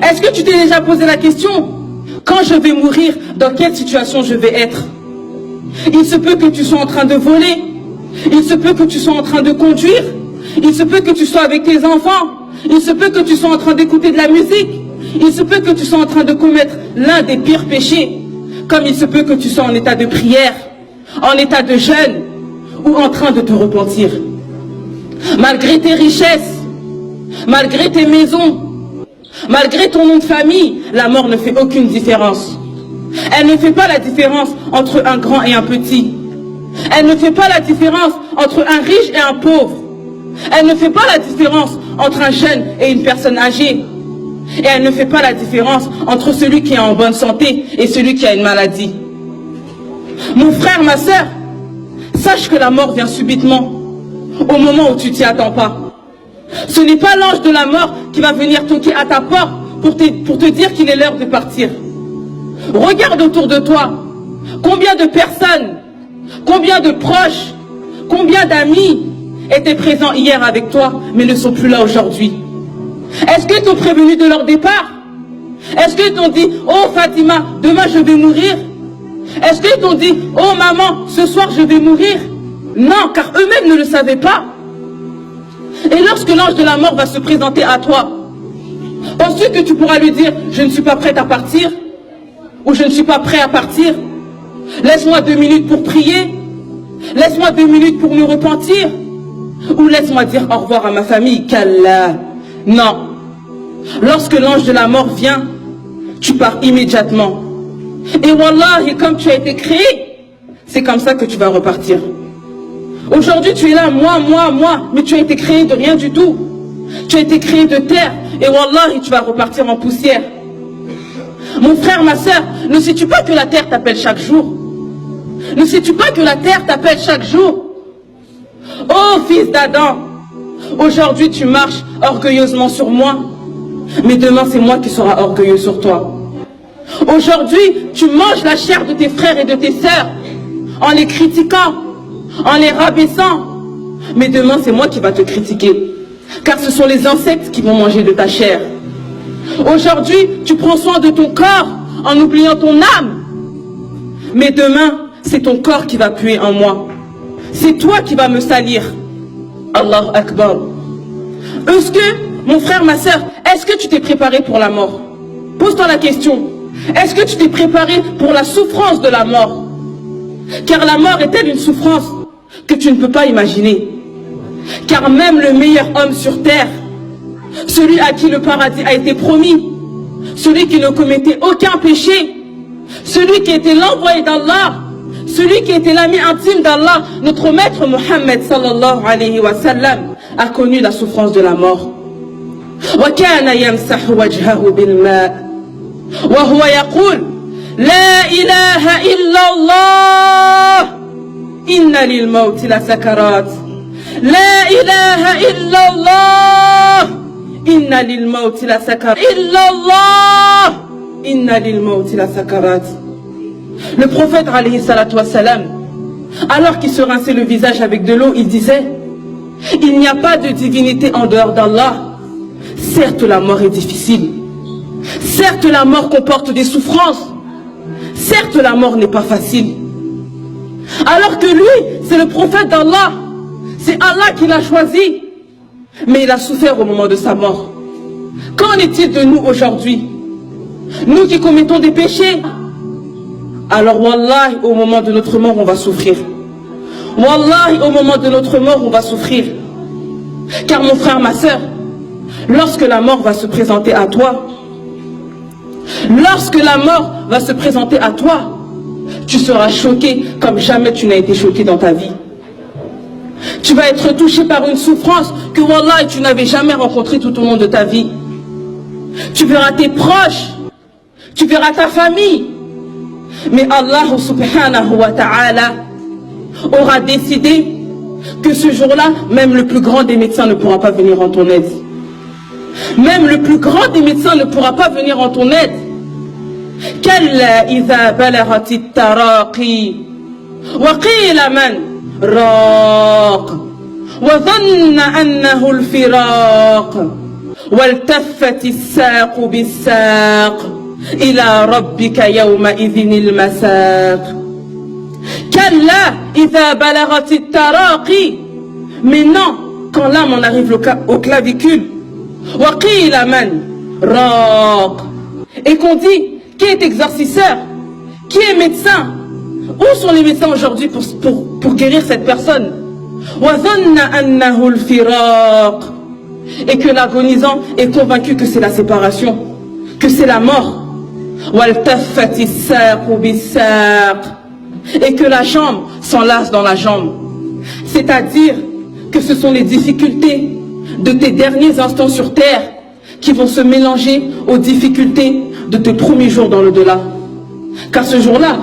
Est-ce que tu t'es déjà posé la question? Quand je vais mourir, dans quelle situation je vais être? Il se peut que tu sois en train de voler. Il se peut que tu sois en train de conduire. Il se peut que tu sois avec tes enfants. Il se peut que tu sois en train d'écouter de la musique. Il se peut que tu sois en train de commettre l'un des pires péchés. Comme il se peut que tu sois en état de prière, en état de jeûne ou en train de te repentir. Malgré tes richesses, malgré tes maisons, malgré ton nom de famille, la mort ne fait aucune différence. Elle ne fait pas la différence entre un grand et un petit. Elle ne fait pas la différence entre un riche et un pauvre. Elle ne fait pas la différence entre un jeune et une personne âgée. Et elle ne fait pas la différence entre celui qui est en bonne santé et celui qui a une maladie. Mon frère, ma soeur, sache que la mort vient subitement, au moment où tu t'y attends pas. Ce n'est pas l'ange de la mort qui va venir toquer à ta porte pour te dire qu'il est l'heure de partir. Regarde autour de toi. Combien de personnes, combien de proches, combien d'amis étaient présents hier avec toi, mais ne sont plus là aujourd'hui? Est-ce qu'ils t'ont prévenu de leur départ? Est-ce qu'ils t'ont dit, oh Fatima, demain je vais mourir? Est-ce qu'ils t'ont dit, oh maman, ce soir je vais mourir? Non, car eux-mêmes ne le savaient pas. Et lorsque l'ange de la mort va se présenter à toi, penses-tu que tu pourras lui dire, je ne suis pas prête à partir? Ou je ne suis pas prêt à partir? Laisse-moi 2 minutes pour prier. Laisse-moi 2 minutes pour me repentir. Ou laisse-moi dire au revoir à ma famille. Qu'Allah. Non. Lorsque l'ange de la mort vient, tu pars immédiatement. Et wallahi, comme tu as été créé, c'est comme ça que tu vas repartir. Aujourd'hui, tu es là, moi, mais tu as été créé de rien du tout. Tu as été créé de terre. Et wallahi, tu vas repartir en poussière. Mon frère, ma soeur, ne sais-tu pas que la terre t'appelle chaque jour? Ne sais-tu pas que la terre t'appelle chaque jour? Oh fils d'Adam, aujourd'hui tu marches orgueilleusement sur moi, mais demain c'est moi qui serai orgueilleux sur toi. Aujourd'hui tu manges la chair de tes frères et de tes sœurs en les critiquant, en les rabaissant, mais demain c'est moi qui va te critiquer, car ce sont les insectes qui vont manger de ta chair. Aujourd'hui tu prends soin de ton corps en oubliant ton âme, mais demain c'est ton corps qui va puer en moi. C'est toi qui vas me salir. Allahu Akbar. Est-ce que, mon frère, ma soeur, est-ce que tu t'es préparé pour la mort? Pose-toi la question. Est-ce que tu t'es préparé pour la souffrance de la mort? Car la mort est telle une souffrance que tu ne peux pas imaginer. Car même le meilleur homme sur terre, celui à qui le paradis a été promis, celui qui ne commettait aucun péché, celui qui était l'envoyé d'Allah, celui qui était l'ami intime d'Allah, notre maître Mohammed sallallahu alayhi wa sallam, a connu la souffrance de la mort. وَكَانَ يَمْسَحُ وَجْهَهُ بِالْمَاءِ وَهُوَ يَقُولُ لَا إِلَهَ إِلَّا اللَّهِ إِنَّ لِلْمَوْتِ لَسَكَرَاتٍ لَا إِلَهَ إِلَّا اللَّهِ إِنَّ لِلْمَوْتِ لَسَكَرَاتٍ إِلَّا اللَّهِ إِنَّ لِلْمَوْتِ لَسَكَرَاتٍ. Le prophète, alayhi salatu wassalam, alors qu'il se rinçait le visage avec de l'eau, il disait, il n'y a pas de divinité en dehors d'Allah. Certes, la mort est difficile. Certes, la mort comporte des souffrances. Certes, la mort n'est pas facile. Alors que lui, c'est le prophète d'Allah. C'est Allah qui l'a choisi. Mais il a souffert au moment de sa mort. Qu'en est-il de nous aujourd'hui? Nous qui commettons des péchés. Alors wallahi, au moment de notre mort, on va souffrir. Wallahi, au moment de notre mort, on va souffrir. Car mon frère, ma soeur, lorsque la mort va se présenter à toi, lorsque la mort va se présenter à toi, tu seras choqué comme jamais tu n'as été choqué dans ta vie. Tu vas être touché par une souffrance que wallahi, tu n'avais jamais rencontrée tout au long de ta vie. Tu verras tes proches, tu verras ta famille. Mais Allah subhanahu wa ta'ala aura décidé que ce jour-là, même le plus grand des médecins ne pourra pas venir en ton aide. Même le plus grand des médecins ne pourra pas venir en ton aide. Kalla idha balaghat at-taraqi wa qila man raq wa dhanna annahu al-firaq وَالْتَفَّتِ السَّاقُ بِالسَّاقِ إِلَى رَبِّكَ يَوْمَئِذٍ الْمَسَاقِ كَلَّا إِذَا بَلَغَتِ التَّرَاقِي. Mais non, quand l'âme en arrive au clavicule, وَقِيلَ مَنْ رَاقٍ. Et qu'on dit, qui est exorcisseur? Qui est médecin? Où sont les médecins aujourd'hui pour guérir cette personne? وَظَنَّ أَنَّهُ الْفِرَاقِ. Et que l'agonisant est convaincu que c'est la séparation, que c'est la mort. وَالْتَفَّتِ السَّاقُ بِالسَّاقِ. Et que la jambe s'enlace dans la jambe. C'est-à-dire que ce sont les difficultés de tes derniers instants sur terre qui vont se mélanger aux difficultés de tes premiers jours dans l'au-delà. Car ce jour-là,